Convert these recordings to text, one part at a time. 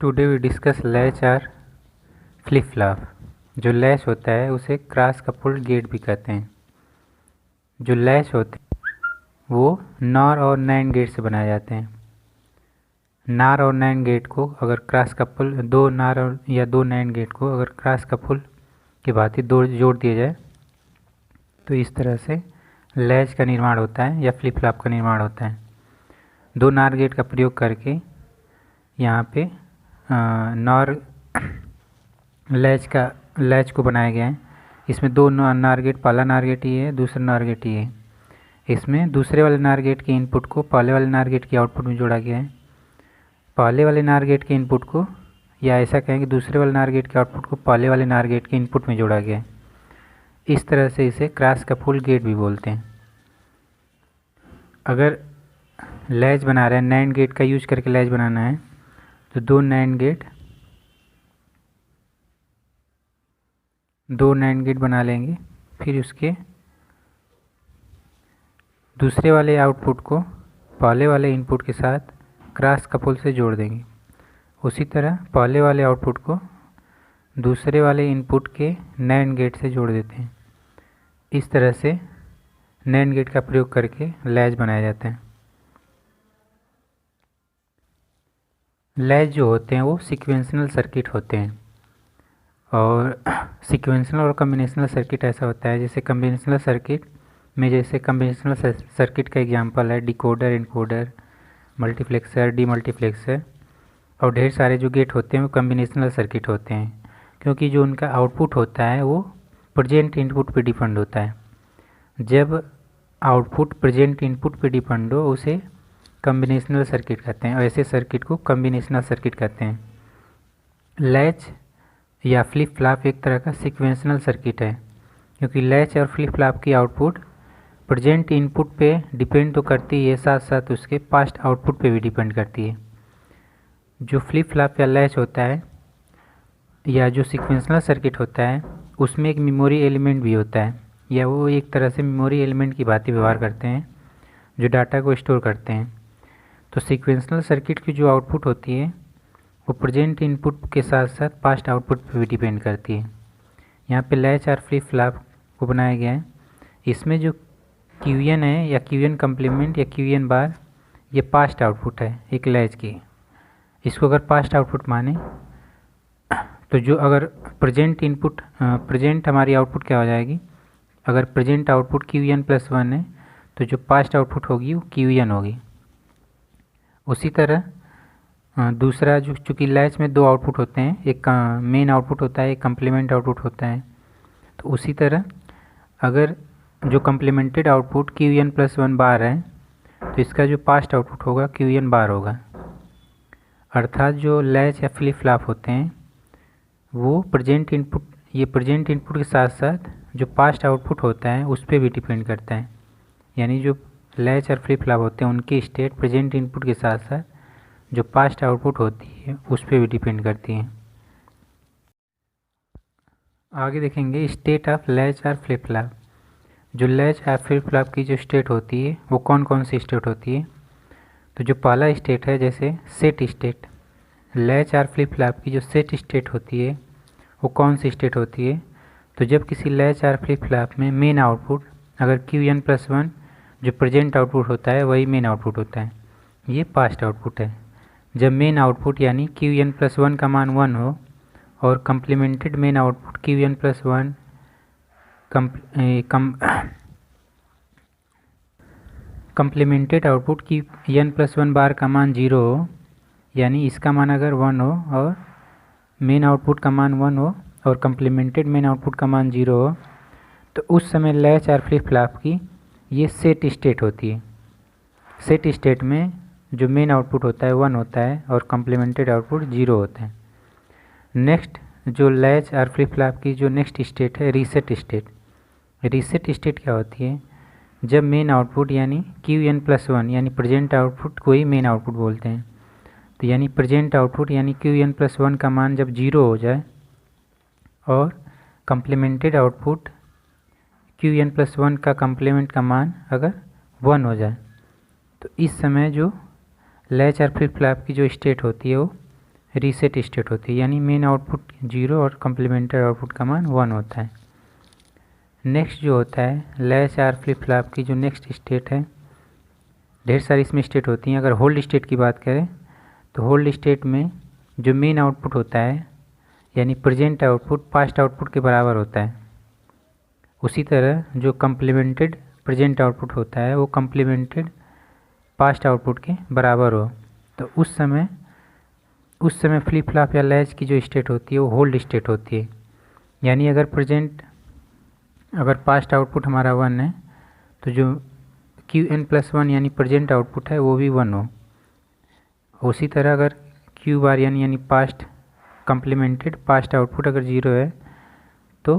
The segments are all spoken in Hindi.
टुडे वी डिस्कस लैच और फ्लिप फ्लॉप। जो लैच होता है उसे क्रॉस कपल्ड गेट भी कहते हैं। जो लैच होते हैं वो नॉर और नैंड गेट से बनाए जाते हैं। नार और नैंड गेट को अगर क्रॉस कपल दो नार और या दो नैंड गेट को अगर क्रॉस कपल की भांति दो जोड़ दिया जाए तो इस तरह से लैच का निर्माण होता है या फ्लिप फ्लॉप का निर्माण होता है। दो नार गेट का प्रयोग करके यहाँ पे नॉर लैच को बनाया गया है। इसमें दो नार गेट, पहला नार गेट ये है, दूसरा नार गेट ये है। इसमें दूसरे वाले नार गेट के इनपुट को पहले वाले नार गेट के आउटपुट में जोड़ा गया है। पहले वाले नार गेट के इनपुट को, या ऐसा कहें कि दूसरे वाले नार गेट के आउटपुट को पहले वाले नार गेट के इनपुट में जोड़ा गया है। इस तरह से इसे क्रॉस कपल्ड गेट भी बोलते हैं। अगर लैच बना रहे हैं, नैंड गेट का यूज करके लैच बनाना है, तो दो नैंड गेट बना लेंगे। फिर उसके दूसरे वाले आउटपुट को पहले वाले इनपुट के साथ क्रॉस कपल से जोड़ देंगे। उसी तरह पहले वाले आउटपुट को दूसरे वाले इनपुट के नैंड गेट से जोड़ देते हैं। इस तरह से नैंड गेट का प्रयोग करके लैच बनाया जाता है। लैच जो होते हैं वो सीक्वेंशनल सर्किट होते हैं, और सीक्वेंशनल और कम्बिनेशनल सर्किट ऐसा होता है जैसे कम्बिनेशनल सर्किट में, जैसे कम्बिनेशनल सर्किट का एग्जांपल है डिकोडर, इनकोडर, मल्टीप्लेक्सर, डीमल्टीप्लेक्सर, और ढेर सारे जो गेट होते हैं वो कम्बिनेशनल सर्किट होते हैं, क्योंकि जो उनका आउटपुट होता है वो प्रेजेंट इनपुट पे डिपेंड होता है। जब आउटपुट प्रेजेंट इनपुट पे डिपेंड हो उसे कम्बिनेशनल सर्किट कहते हैं, और ऐसे सर्किट को कम्बिनेशनल सर्किट कहते हैं। लैच या फ्लिप फ्लॉप एक तरह का सीक्वेंशनल सर्किट है, क्योंकि लैच और फ्लिप फ्लॉप की आउटपुट प्रेजेंट इनपुट पे डिपेंड तो करती है, साथ साथ उसके पास्ट आउटपुट पे भी डिपेंड करती है। जो फ्लिप फ्लॉप या लैच होता है या जो सीक्वेंशनल सर्किट होता है उसमें एक मेमोरी एलिमेंट भी होता है, या वो एक तरह से मेमोरी एलिमेंट की भांति व्यवहार करते हैं जो डाटा को स्टोर करते हैं। तो सीक्वेंशनल सर्किट की जो आउटपुट होती है वो प्रेजेंट इनपुट के साथ साथ पास्ट आउटपुट पर भी डिपेंड करती है। यहाँ पे लैच और फ्लिप फ्लॉप को बनाया गया है। इसमें जो क्यूएन है या क्यूएन कम्प्लीमेंट या क्यूएन बार, ये पास्ट आउटपुट है एक लैच की। इसको अगर पास्ट आउटपुट माने तो जो अगर प्रेजेंट हमारी आउटपुट क्या हो जाएगी, अगर प्रेजेंट आउटपुट QN+1 है तो जो पास्ट आउटपुट होगी वो QN होगी। उसी तरह दूसरा, जो चूँकि लैच में दो आउटपुट होते हैं, एक मेन आउटपुट होता है, एक कम्प्लीमेंट आउटपुट होता है, तो उसी तरह अगर जो कम्प्लीमेंटेड आउटपुट QN+1 बार है तो इसका जो पास्ट आउटपुट होगा QN बार होगा। अर्थात जो लैच या फ्लिप फ्लॉप होते हैं वो प्रेजेंट इनपुट के साथ साथ जो पास्ट आउटपुट होता है उस पर भी डिपेंड करता है। यानी जो लैच और फ्लिप फ्लॉप होते हैं उनकी स्टेट प्रेजेंट इनपुट के साथ साथ जो पास्ट आउटपुट होती है उस पर भी डिपेंड करती है। आगे देखेंगे स्टेट ऑफ लैच और फ्लिप फ्लॉप। जो लैच और फ्लिप फ्लॉप की जो स्टेट होती है वो कौन कौन सी स्टेट होती है। तो जो पहला स्टेट है जैसे सेट स्टेट, लैच और फ्लिप फ्लॉप की जो सेट स्टेट होती है वो कौन सी स्टेट होती है। तो जब किसी लैच और फ्लिप फ्लॉप में मेन आउटपुट अगर QN+1 जो प्रेजेंट आउटपुट होता है वही मेन आउटपुट होता है, ये पास्ट आउटपुट है। जब मेन आउटपुट यानी QN+1 का मान 1 हो और complemented main output QN+1 complemented output QN+1 बार का मान 0 हो, यानी इसका मान अगर 1 हो और मेन आउटपुट का मान 1 हो और कम्प्लीमेंटेड मेन आउटपुट का मान 0 हो, तो उस समय लैच और फ्लिप फ्लॉप की ये सेट स्टेट होती है। सेट स्टेट में जो मेन आउटपुट होता है 1 होता है और कम्प्लीमेंटेड आउटपुट 0 होता है। नेक्स्ट जो लैच और फ्लिप फ्लॉप की जो नेक्स्ट स्टेट है रीसेट स्टेट। रीसेट स्टेट क्या होती है, जब मेन आउटपुट यानी QN+1 यानी प्रेजेंट आउटपुट को ही मेन आउटपुट बोलते हैं, तो यानी प्रेजेंट आउटपुट यानी QN+1 का मान जब 0 हो जाए और कम्प्लीमेंटेड आउटपुट QN+1 का कम्प्लीमेंट का मान अगर 1 हो जाए, तो इस समय जो लैच और फ्लिप फ्लॉप की जो स्टेट होती है वो रीसेट स्टेट होती है, यानी मेन आउटपुट 0 और कम्प्लीमेंटेड आउटपुट का मान 1 होता है। नेक्स्ट जो होता है लैच आर फ्लिप फ्लॉप की जो नेक्स्ट स्टेट है, ढेर सारी इसमें स्टेट होती हैं। अगर होल्ड स्टेट की बात करें तो होल्ड स्टेट में जो मेन आउटपुट होता है यानी प्रेजेंट आउटपुट पास्ट आउटपुट के बराबर होता है। उसी तरह जो कम्प्लीमेंटेड प्रेजेंट आउटपुट होता है वो कम्प्लीमेंटेड पास्ट आउटपुट के बराबर हो, तो उस समय फ्लिप फ्लॉप या लैच की जो स्टेट होती है वो होल्ड स्टेट होती है। यानी अगर पास्ट आउटपुट हमारा 1 है तो जो Qn+1 यानी प्रेजेंट आउटपुट है वो भी 1 हो। उसी तरह अगर Q बार यानी पास्ट कम्प्लीमेंटेड पास्ट आउटपुट अगर 0 है तो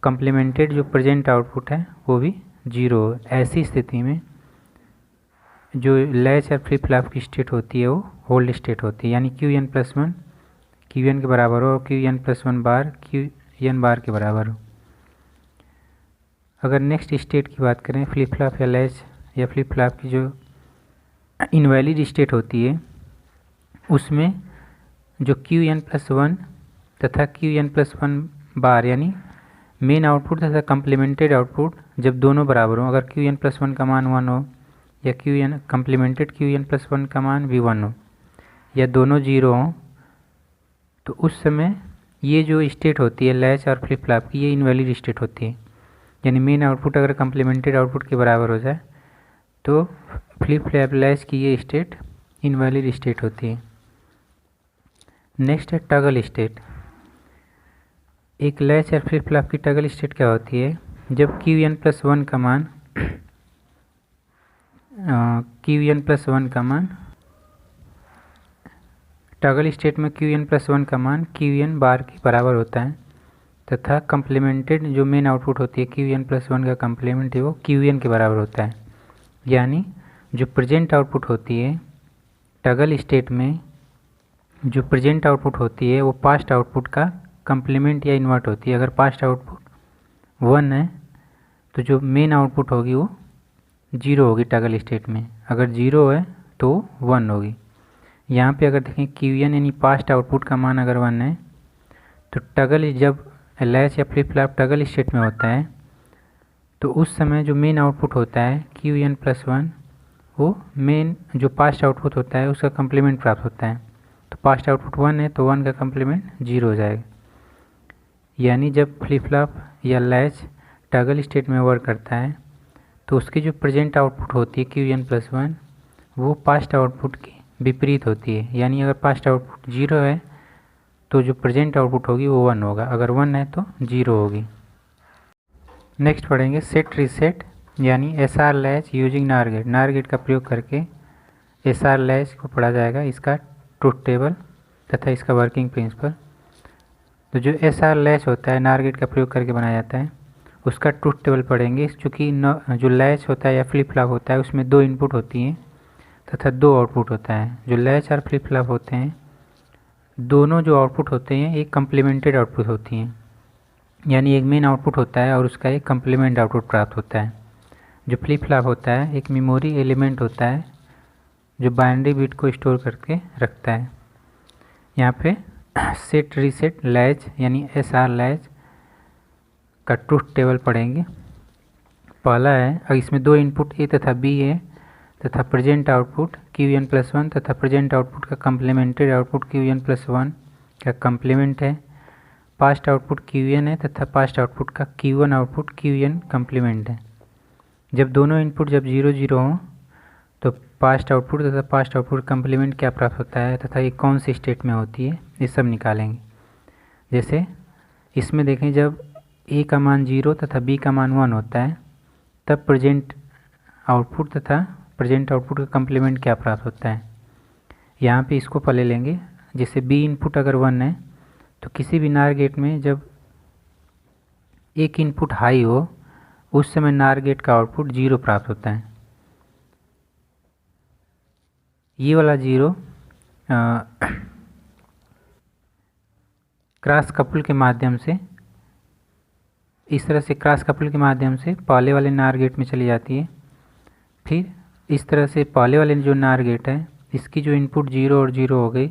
कम्प्लीमेंटेड जो प्रेजेंट आउटपुट है वो भी 0 हो। ऐसी स्थिति में जो लैच और फ्लिप फ्लॉप की स्टेट होती है वो होल्ड स्टेट होती है, यानी Qn+1 Qn के बराबर हो और Qn+1 बार Qn बार के बराबर हो। अगर नेक्स्ट स्टेट की बात करें फ्लिप फ्लॉप या लैच या फ्लिप फ्लॉप की जो इनवैलिड स्टेट होती है उसमें जो Qn+1 तथा Qn+1 बार यानी मेन आउटपुट तथा कम्प्लीमेंटेड आउटपुट जब दोनों बराबर हों, अगर Qn+1 का मान 1 हो या कम्प्लीमेंटेड Qn+1 का मान भी 1 हो या दोनों 0 हों, तो उस समय ये जो स्टेट होती है लैच और फ्लिप फ्लॉप की ये इनवैलिड स्टेट होती है। यानी मेन आउटपुट अगर कम्प्लीमेंटेड आउटपुट के बराबर हो जाए तो फ्लिप फ्लॉप लैच की ये स्टेट इनवैलिड स्टेट होती है। नेक्स्ट है टगल स्टेट। एक लैच और फ्लिप फ्लॉप की टगल स्टेट क्या होती है, जब Qn+1 का मान टगल स्टेट में Qn+1 का मान Qn बार के बराबर होता है तथा कम्प्लीमेंटेड जो मेन आउटपुट होती है Qn+1 का कम्प्लीमेंट है वो Qn के बराबर होता है। यानी जो प्रेजेंट आउटपुट होती है टगल स्टेट में जो प्रेजेंट आउटपुट होती है वो पास्ट आउटपुट का कम्प्लीमेंट या इन्वर्ट होती है। अगर पास्ट आउटपुट 1 है तो जो मेन आउटपुट होगी वो 0 होगी टगल स्टेट में, अगर 0 है तो 1 होगी। यहाँ पे अगर देखें Qn यानी पास्ट आउटपुट का मान अगर 1 है तो टगल जब लैच या फ्लिप फ्लॉप टगल स्टेट में होता है तो उस समय जो मेन आउटपुट होता है Qn+1 वो मेन जो पास्ट आउटपुट होता है उसका कम्प्लीमेंट प्राप्त होता है। तो पास्ट आउटपुट 1 है तो 1 का कम्प्लीमेंट 0 हो जाएगा। यानी जब फ्लिप फ्लॉप या लैच टगल स्टेट में वर्क करता है तो उसकी जो प्रेजेंट आउटपुट होती है Qn+1 वो पास्ट आउटपुट की विपरीत होती है। यानी अगर पास्ट आउटपुट 0 है तो जो प्रेजेंट आउटपुट होगी वो 1 होगा, अगर 1 है तो 0 होगी। नेक्स्ट पढ़ेंगे सेट रीसेट यानी SR लैच यूजिंग नार गेट। नार गेट का प्रयोग करके SR लैच को पढ़ा जाएगा, इसका ट्रुथ टेबल तथा इसका वर्किंग प्रिंसिपल। तो जो SR लैच होता है नार गेट का प्रयोग करके बनाया जाता है उसका ट्रुथ टेबल पढ़ेंगे। चूँकि जो लैच होता है या फ्लिप फ्लॉप होता है उसमें 2 इनपुट होती हैं तथा 2 आउटपुट होता है। जो लैच और फ्लिप फ्लॉप होते हैं दोनों जो आउटपुट होते हैं एक कम्प्लीमेंटेड आउटपुट होती हैं, यानी एक मेन आउटपुट होता है और उसका एक कम्प्लीमेंट आउटपुट प्राप्त होता है। जो फ्लिप फ्लॉप होता है एक मेमोरी एलिमेंट होता है जो बाइनरी बिट को स्टोर करके रखता है। यहाँ पे सेट रीसेट लैच यानी SR लैच का ट्रुथ टेबल पढ़ेंगे। पहला है, और इसमें 2 इनपुट A तथा B है तथा प्रेजेंट आउटपुट Qn+1 तथा प्रेजेंट आउटपुट का कम्प्लीमेंटेड आउटपुट Qn+1 का कम्प्लीमेंट है। पास्ट आउटपुट Qn है तथा पास्ट आउटपुट का Q1 आउटपुट Qn कम्प्लीमेंट है। जब दोनों इनपुट जब 0 0 हों तो पास्ट आउटपुट तथा पास्ट आउटपुट कम्प्लीमेंट क्या प्राप्त होता है तथा ये कौन सी स्टेट में होती है ये सब निकालेंगे। जैसे इसमें देखें जब A का मान 0 तथा B का मान 1 होता है तब प्रेजेंट आउटपुट तथा प्रेजेंट आउटपुट का कम्प्लीमेंट क्या प्राप्त होता है। यहाँ पे इसको पहले लेंगे। जैसे B इनपुट अगर 1 है तो किसी भी नार गेट में जब एक इनपुट हाई हो उस समय नार गेट का आउटपुट 0 प्राप्त होता है। ये वाला 0 क्रॉस कपल के माध्यम से इस तरह से क्रॉस कपल के माध्यम से पहले वाले नार गेट में चली जाती है। फिर इस तरह से पहले वाले जो नार गेट है इसकी जो इनपुट 0 और 0 हो गई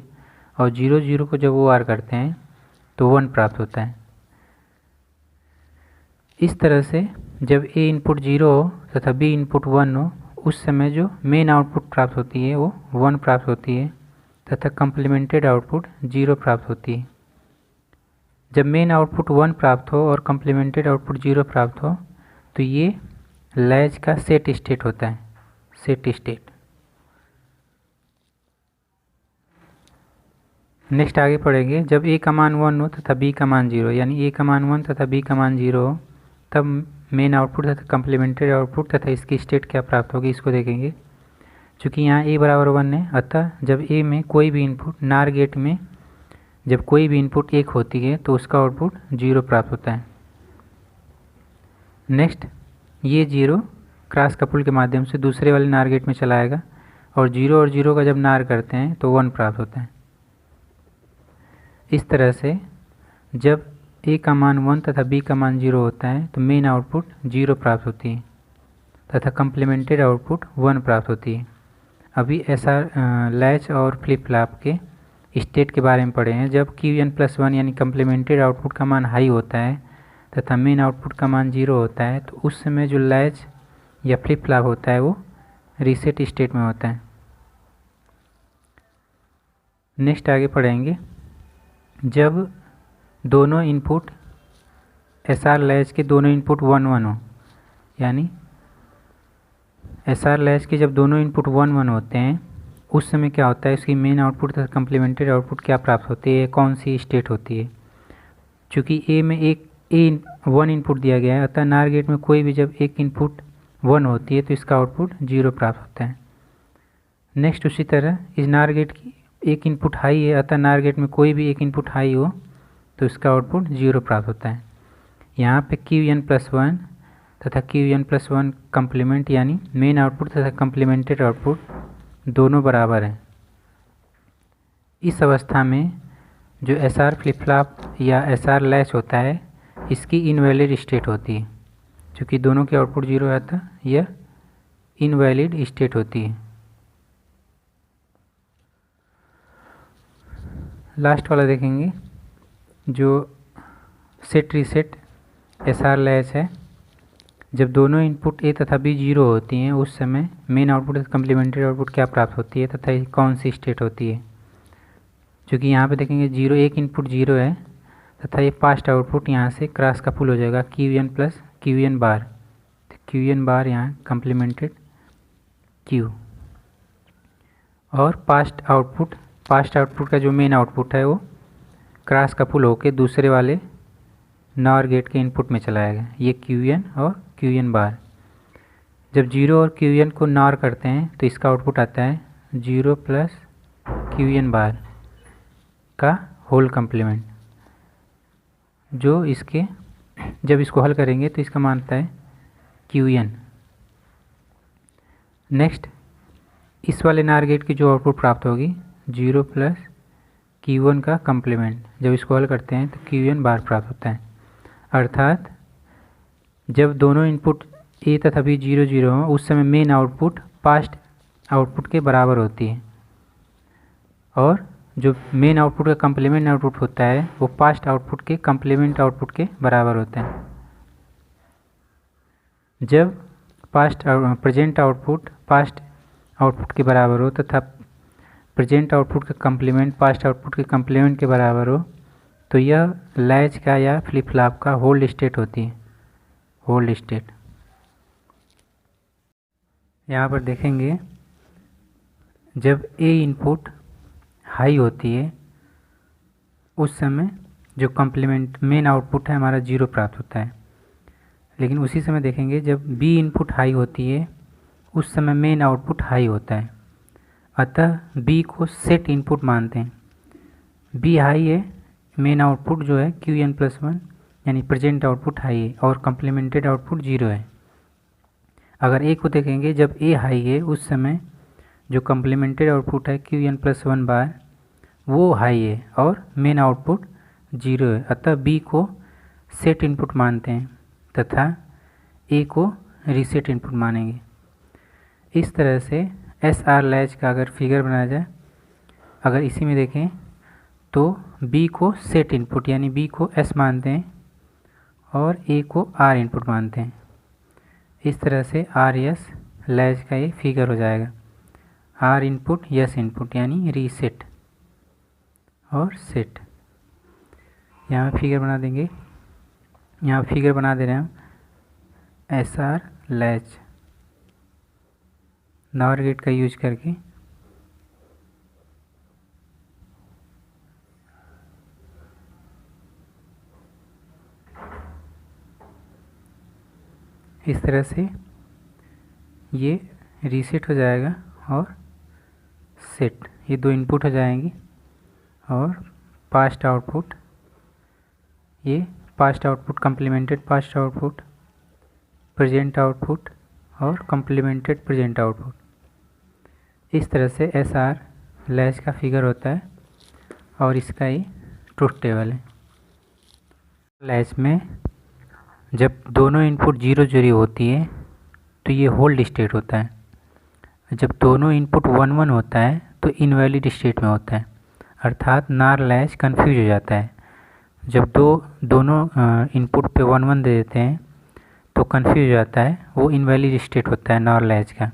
और 0 0 को जब वो OR करते हैं तो 1 प्राप्त होता है। इस तरह से जब A इनपुट 0 हो तथा B इनपुट 1 हो, उस समय जो मेन आउटपुट प्राप्त होती है वो 1 प्राप्त होती है तथा कंप्लीमेंटेड आउटपुट 0 प्राप्त होती है। जब मेन आउटपुट 1 प्राप्त हो और कंप्लीमेंटेड आउटपुट 0 प्राप्त हो तो ये लैच का सेट स्टेट होता है, सेट स्टेट। नेक्स्ट आगे पढ़ेंगे, जब A का मान 1 हो तथा B का मान 0, यानी A का मान 1 तथा B का मान 0 हो, तब मेन आउटपुट तथा कंप्लीमेंटेड आउटपुट तथा इसकी स्टेट क्या प्राप्त होगी इसको देखेंगे। चूँकि यहाँ A बराबर 1 है, अतः जब A में कोई भी इनपुट नार गेट में जब कोई भी इनपुट 1 होती है तो उसका आउटपुट 0 प्राप्त होता है। नेक्स्ट ये 0 क्रॉस कपल के माध्यम से दूसरे वाले नार गेट में चला आएगा और 0 और 0 का जब नार करते हैं तो 1 प्राप्त होता है। इस तरह से जब A का मान 1 तथा B का मान 0 होता है तो मेन आउटपुट 0 प्राप्त होती है तथा कंप्लीमेंटेड आउटपुट 1 प्राप्त होती है। अभी ऐसा लैच और फ्लिप फ्लॉप के स्टेट के बारे में पढ़े हैं। जब Qn+1 यानी कंप्लीमेंटेड आउटपुट का मान हाई होता है तथा मेन आउटपुट का मान 0 होता है तो उस समय जो लैच या फ्लिप फ्लॉप होता है वो रीसेट स्टेट में होता है। नेक्स्ट आगे पढ़ेंगे, जब दोनों इनपुट SR लैच के दोनों इनपुट 1 1 हो, यानी SR लैच के जब दोनों इनपुट 1 1 होते हैं उस समय क्या होता है, इसकी मेन आउटपुट तथा कंप्लीमेंटेड आउटपुट क्या प्राप्त होती है, कौन सी स्टेट होती है। चूँकि A में एक 1 इनपुट दिया गया है, अतः नार गेट में कोई भी जब एक इनपुट 1 होती है तो इसका आउटपुट 0 प्राप्त होता है। नेक्स्ट उसी तरह इस नार गेट की एक इनपुट हाई है, अतः नार गेट में कोई भी एक इनपुट हाई हो तो इसका आउटपुट 0 प्राप्त होता है। यहाँ पे Qn+1 तथा Qn+1 कंप्लीमेंट यानी मेन आउटपुट तथा कंप्लीमेंटेड आउटपुट दोनों बराबर हैं। इस अवस्था में जो SR फ्लिप फ्लॉप या SR लैच होता है इसकी इनवैलिड स्टेट होती है। चूँकि दोनों के आउटपुट 0 है तो यह इनवैलिड स्टेट होती है। लास्ट वाला देखेंगे जो सेट रीसेट SR लैच है। जब दोनों इनपुट A तथा B 0 होती हैं उस समय मेन आउटपुट तथा कंप्लीमेंटेड आउटपुट क्या प्राप्त होती है तथा कौन सी स्टेट होती है। क्योंकि यहाँ पे देखेंगे 0 एक इनपुट 0 है तथा ये पास्ट आउटपुट यहाँ से क्रॉस कपल हो जाएगा Qn+Qn बार, तो Qn बार यहाँ कंप्लीमेंटेड Q और पास्ट आउटपुट का जो मेन आउटपुट है वो क्रॉस कपल होकर दूसरे वाले नॉर गेट के इनपुट में चला जाएगा, ये Qn और Qn बार। जब 0 और Qn को नॉर करते हैं तो इसका आउटपुट आता है 0 + Qn बार का होल कंप्लीमेंट, जो इसके जब इसको हल करेंगे तो इसका मान आता है Qn। नेक्स्ट इस वाले नार गेट की जो आउटपुट प्राप्त होगी 0 + Q1 का कंप्लीमेंट, जब इसको हल करते हैं तो Qn बार प्राप्त होता है। अर्थात जब दोनों इनपुट A तथा B 0 0 हो उस समय मेन आउटपुट पास्ट आउटपुट के बराबर होती है और जो मेन आउटपुट का कंप्लीमेंट आउटपुट होता है वो पास्ट आउटपुट के कंप्लीमेंट आउटपुट के बराबर होता है। जब प्रेजेंट आउटपुट पास्ट आउटपुट के बराबर हो तथा प्रेजेंट आउटपुट का कंप्लीमेंट पास्ट आउटपुट के कंप्लीमेंट के बराबर हो तो यह लैच का या फ्लिप फ्लॉप का होल्ड स्टेट होती है, होल्ड स्टेट। यहाँ पर देखेंगे जब A इनपुट हाई होती है उस समय जो कंप्लीमेंट मेन आउटपुट है हमारा 0 प्राप्त होता है। लेकिन उसी समय देखेंगे जब B इनपुट हाई होती है उस समय मेन आउटपुट हाई होता है, अतः B को सेट इनपुट मानते हैं। B हाई है, मेन आउटपुट जो है Qn+1 यानी प्रेजेंट आउटपुट हाई है और कंप्लीमेंटेड आउटपुट 0 है। अगर A को देखेंगे जब A हाई है उस समय जो कंप्लीमेंटेड आउटपुट है Qn+1 बार वो हाई है और मेन आउटपुट 0 है, अतः B को सेट इनपुट मानते हैं तथा A को रीसेट इनपुट मानेंगे। इस तरह से SR लैच का अगर फिगर बनाया जाए, अगर इसी में देखें तो बी को सेट इनपुट यानी बी को एस मानते हैं और ए को आर इनपुट मानते हैं। इस तरह से आर एस लैच का ये फिगर हो जाएगा। आर इनपुट एस इनपुट यानी रीसेट और सेट। यहाँ फिगर बना देंगे, यहाँ फिगर बना दे रहे हैं हम S R latch NOR gate का यूज करके। इस तरह से ये रीसेट हो जाएगा और सेट, ये दो इनपुट हो जाएंगी और पास्ट आउटपुट, ये past output complemented past output, present output और कम्प्लीमेंटेड प्रेजेंट आउटपुट। इस तरह से एस आर लैच का फिगर होता है और इसका ये ट्रुथ टेबल है। लैच में जब दोनों इनपुट 0 0 होती है तो ये होल्ड स्टेट होता है। जब दोनों इनपुट 1 1 होता है तो इनवैलिड स्टेट में होता है, अर्थात नार लैच कन्फ्यूज हो जाता है। जब दोनों इनपुट पे 1 1 दे देते हैं तो कन्फ्यूज हो जाता है, वो इनवैलिड स्टेट होता है नार लैच का।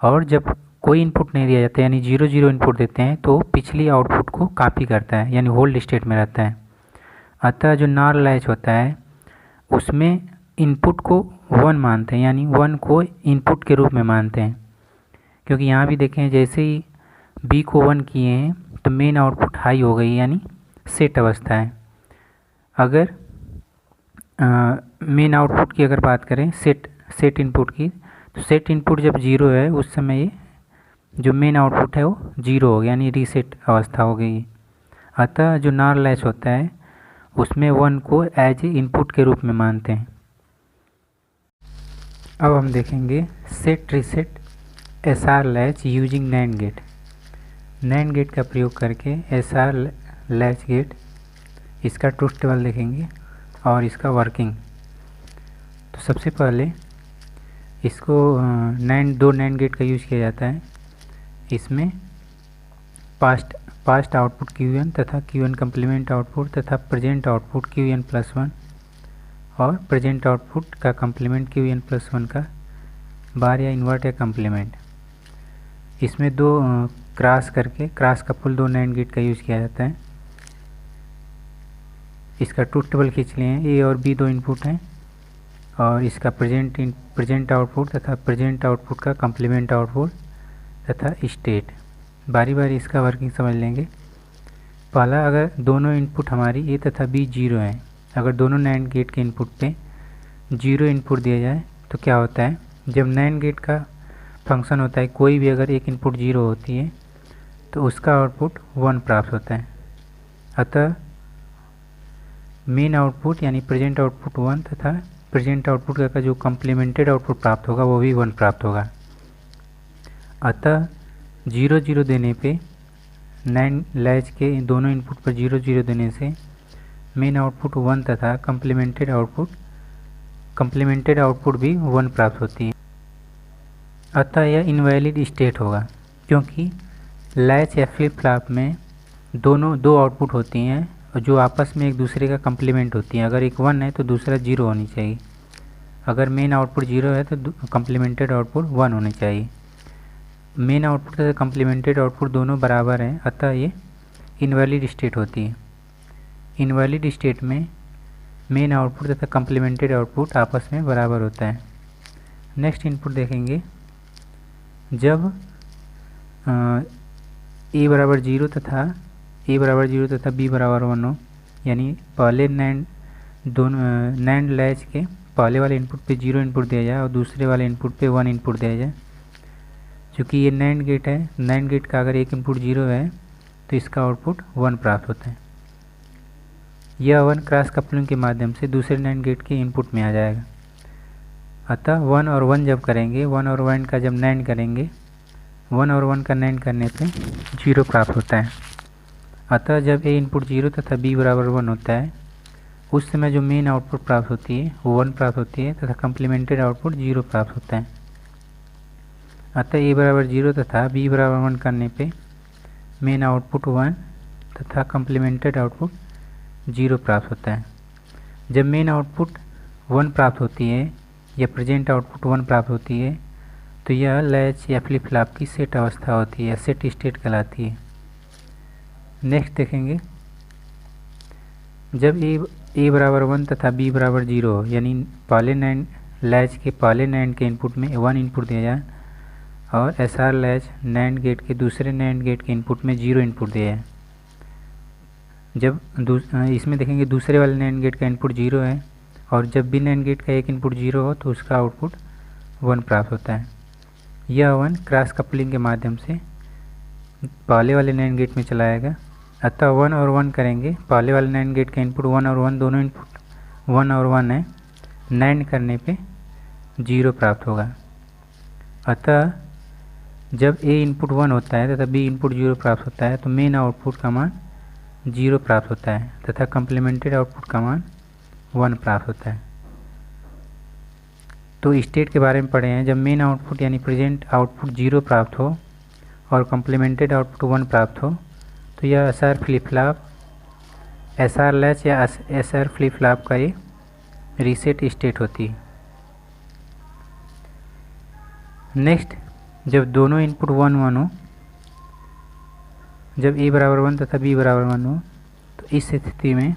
और जब कोई इनपुट नहीं दिया जाता यानी 0 0 इनपुट देते हैं तो पिछली आउटपुट को कॉपी करता है यानी होल्ड स्टेट में रहता है। अतः जो नार लैच होता है उसमें इनपुट को 1 मानते हैं यानी 1 को इनपुट के रूप में मानते हैं, क्योंकि यहाँ भी देखें जैसे ही बी को 1 किए हैं तो मेन आउटपुट हाई हो गई यानी सेट अवस्था है। अगर मेन आउटपुट की अगर बात करें सेट इनपुट की, तो सेट इनपुट जब 0 है उस समय ये जो मेन आउटपुट है वो 0 हो गया यानी रीसेट अवस्था हो गई। अतः जो नार लैच होता है उसमें 1 को एज ए इनपुट के रूप में मानते हैं। अब हम देखेंगे set reset S R latch using NAND gate. NAND gate का प्रयोग करके एस आर लैच गेट, इसका ट्रुथ टेबल देखेंगे और इसका वर्किंग। तो सबसे पहले इसको दो नैंड गेट का यूज़ किया जाता है। इसमें पास्ट आउटपुट Qn तथा Qn कम्प्लीमेंट आउटपुट तथा प्रेजेंट आउटपुट Qn+1 और प्रेजेंट आउटपुट का कम्प्लीमेंट Qn+1 का बार या इन्वर्ट या कम्प्लीमेंट, इसमें दो क्रॉस कपल दो नैंड गेट का यूज़ किया जाता है। इसका ट्रुथ टेबल खींच लिए हैं। ए और बी दो इनपुट हैं और इसका प्रेजेंट आउटपुट तथा प्रेजेंट आउटपुट का कम्प्लीमेंट आउटपुट तथा स्टेट। बारी बारी इसका वर्किंग समझ लेंगे। पहला, अगर दोनों इनपुट हमारी ए तथा बी 0 हैं, अगर दोनों नैंड गेट के इनपुट पे 0 इनपुट दिया जाए तो क्या होता है, जब नैंड गेट का फंक्शन होता है कोई भी अगर एक इनपुट 0 होती है तो उसका आउटपुट 1 प्राप्त होता है। अतः मेन आउटपुट यानी प्रेजेंट आउटपुट 1 तथा प्रेजेंट आउटपुट का जो कम्प्लीमेंटेड आउटपुट प्राप्त होगा वो भी 1 प्राप्त होगा। अतः 0 0 देने पे नैंड लैच के दोनों इनपुट पर 0 0 देने से मेन आउटपुट 1 तथा कम्प्लीमेंटेड आउटपुट भी 1 प्राप्त होती है। अतः यह इनवैलिड स्टेट होगा, क्योंकि लैच या फ्लिप फ्लॉप में दो आउटपुट होती हैं और जो आपस में एक दूसरे का कम्प्लीमेंट होती हैं। अगर एक 1 है तो दूसरा 0 होनी चाहिए, अगर मेन आउटपुट 0 है तो कम्प्लीमेंटेड आउटपुट 1 होनी चाहिए। मेन आउटपुट तथा कम्प्लीमेंटेड आउटपुट दोनों बराबर हैं, अतः ये इनवैलिड स्टेट होती है। इनवैलिड स्टेट में मेन आउटपुट तथा कम्प्लीमेंटेड आउटपुट आपस में बराबर होता है। नेक्स्ट इनपुट देखेंगे, जब ए बराबर 0 तथा बी बराबर 1 हो, यानी पहले नैंड लैच के पहले वाले इनपुट पे 0 इनपुट दिया जाए और दूसरे वाले इनपुट पे 1 इनपुट दिया जाए। चूँकि ये नैंड गेट है, नैंड गेट का अगर एक इनपुट 0 है तो इसका आउटपुट 1 प्राप्त होता है। यह 1 क्रॉस कपलिंग के माध्यम से दूसरे नैंड गेट के इनपुट में आ जाएगा। अतः 1 और 1 जब करेंगे, 1 और 1 का जब नैंड करेंगे, 1 और 1 का नैंड करने पे 0 प्राप्त होता है। अतः जब ए इनपुट 0 तथा बी बराबर 1 होता है उस समय जो मेन आउटपुट प्राप्त होती है वो 1 प्राप्त होती है तथा कम्प्लीमेंटेड आउटपुट 0 प्राप्त होता है। अतः ए बराबर 0 तथा बी बराबर 1 करने पे मेन आउटपुट 1 तथा कम्प्लीमेंटेड आउटपुट 0 प्राप्त होता है। जब मेन आउटपुट 1 प्राप्त होती है या प्रेजेंट आउटपुट 1 प्राप्त होती है तो यह लैच या फ्लिप फ्लॉप की सेट अवस्था होती है या सेट स्टेट कहलाती है। नेक्स्ट देखेंगे, जब ए बराबर 1 तथा बी बराबर 0 हो, यानी पहले नैंड लैच के पहले नैंड के इनपुट में 1 इनपुट दिया जाए और एसआर लैच नैंड गेट के दूसरे नैंड गेट के इनपुट में 0 इनपुट दिया है। जब इसमें देखेंगे दूसरे वाले नैंड गेट का इनपुट 0 है और जब भी नैंड गेट का एक इनपुट 0 हो तो उसका आउटपुट 1 प्राप्त होता है। यह 1 क्रॉस कपलिंग के माध्यम से पहले वाले नैंड गेट में चलाएगा। अतः 1 और 1 करेंगे, पहले वाले नैंड गेट का इनपुट 1 और 1 दोनों इनपुट 1 और 1 है, नैंड करने पे 0 प्राप्त होगा। अतः जब ए इनपुट 1 होता है तथा बी इनपुट 0 प्राप्त होता है तो मेन आउटपुट का मान 0 प्राप्त होता है तथा कम्प्लीमेंटेड आउटपुट का मान 1 प्राप्त होता है। तो स्टेट के बारे में पढ़े हैं। जब मेन आउटपुट यानी प्रेजेंट आउटपुट 0 प्राप्त हो और कम्प्लीमेंटेड आउटपुट 1 प्राप्त हो तो यह SR flip flop, SR latch या एसआर फ्लिप फ्लॉप का ये रीसेट स्टेट होती है। नेक्स्ट, जब दोनों इनपुट 1 1 हो, जब ए बराबर 1 तथा बी बराबर 1 हो तो इस स्थिति में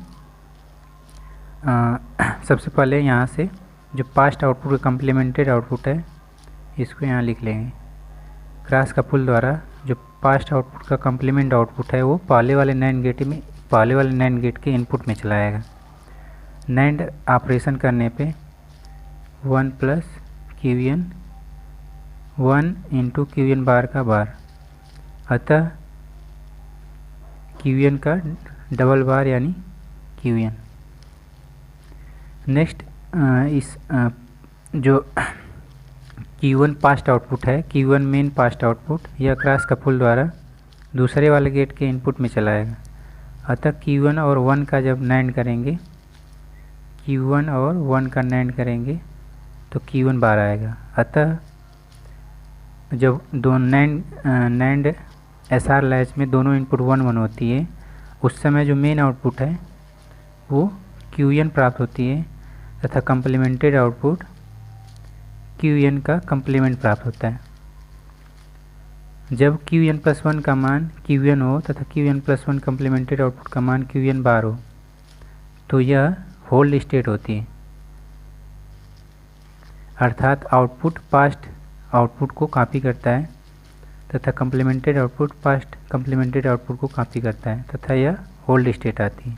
सबसे पहले यहाँ से जो पास्ट आउटपुट का कम्प्लीमेंटेड आउटपुट है इसको यहाँ लिख लेंगे। क्रॉस कपल द्वारा जो पास्ट आउटपुट का कम्प्लीमेंट आउटपुट है वो पहले वाले नैंड गेट के इनपुट में चलाएगा। नैंड ऑपरेशन करने पे 1 प्लस QN 1 इंटू QN बार का बार, अतः QN का डबल बार यानी QN। नेक्स्ट, इस जो Q1 पास्ट आउटपुट है, Q1 मेन पास्ट आउटपुट, यह क्रॉस कपल द्वारा दूसरे वाले गेट के इनपुट में चलाएगा। अतः Q1 और 1 का जब नैंड करेंगे, Q1 और 1 का नैंड करेंगे तो Q1 बार आएगा। अतः जब दो नैंड एसआर लैच में दोनों इनपुट 1 1 होती है उस समय जो मेन आउटपुट है वो QN प्राप्त होती है तथा कम्प्लीमेंटेड आउटपुट QN का कम्प्लीमेंट प्राप्त होता है। जब QN प्लस 1 का मान QN हो तथा QN प्लस 1 कम्प्लीमेंटेड आउटपुट का मान QN बार हो तो यह होल्ड स्टेट होती है, अर्थात आउटपुट पास्ट आउटपुट को कॉपी करता है तथा complemented output past complemented output को कॉपी करता है तथा यह होल्ड स्टेट आती है।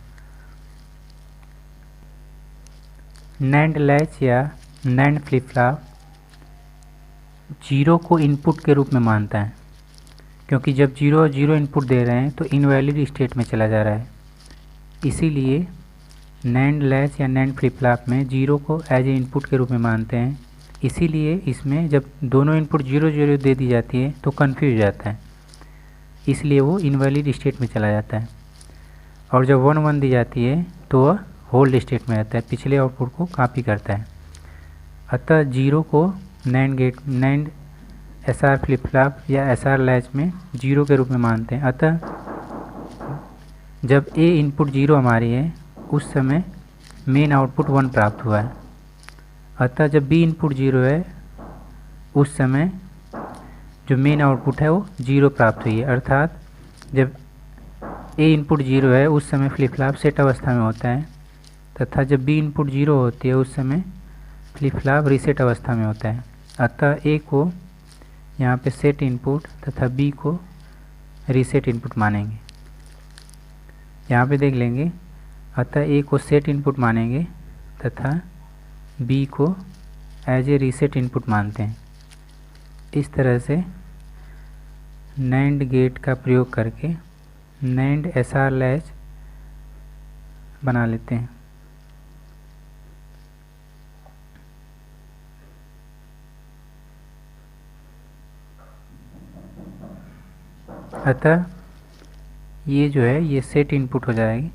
नैंड लैच या नैंड फ्लिप फ्लॉप 0 को इनपुट के रूप में मानता है, क्योंकि जब 0 और 0 इनपुट दे रहे हैं तो इनवैलिड स्टेट में चला जा रहा है। इसीलिए नैंड लैच या नैंड फ्लिप फ्लॉप में 0 को एज ए इनपुट के रूप में मानते हैं। इसीलिए इसमें जब दोनों इनपुट 0 0 दे दी जाती है तो कन्फ्यूज हो जाता है, इसलिए वो इनवैलिड स्टेट में चला जाता है। और जब 1 1 दी जाती है तो वह होल्ड स्टेट में रहता है, पिछले आउटपुट को कॉपी करता है। अतः 0 को नैंड एसआर फ्लिप फ्लॉप या एसआर लैच में 0 के रूप में मानते हैं। अतः जब ए इनपुट 0 हमारी है उस समय मेन आउटपुट 1 प्राप्त हुआ है। अतः जब बी इनपुट 0 है उस समय जो मेन आउटपुट है वो 0 प्राप्त हुई है, अर्थात जब ए इनपुट 0 है उस समय फ्लिप फ्लॉप सेट अवस्था में होता है तथा जब बी इनपुट 0 होती है उस समय फ्लिप फ्लॉप रीसेट अवस्था में होता है। अतः ए को यहाँ पे सेट इनपुट तथा बी को रीसेट इनपुट मानेंगे। यहाँ पे देख लेंगे, अतः ए को सेट इनपुट मानेंगे तथा बी को एज ए रीसेट इनपुट मानते हैं। इस तरह से नैंड गेट का प्रयोग करके नैंड एसआर लैच बना लेते हैं। अतः ये जो है ये सेट इनपुट हो जाएगी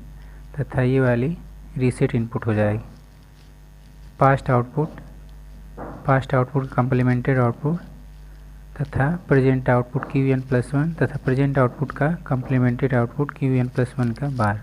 तथा ये वाली रीसेट इनपुट हो जाएगी। पास्ट आउटपुट कम्प्लीमेंटेड आउटपुट तथा प्रेजेंट आउटपुट QN+1 तथा प्रेजेंट आउटपुट का कम्प्लीमेंटेड आउटपुट QN+1 का बार।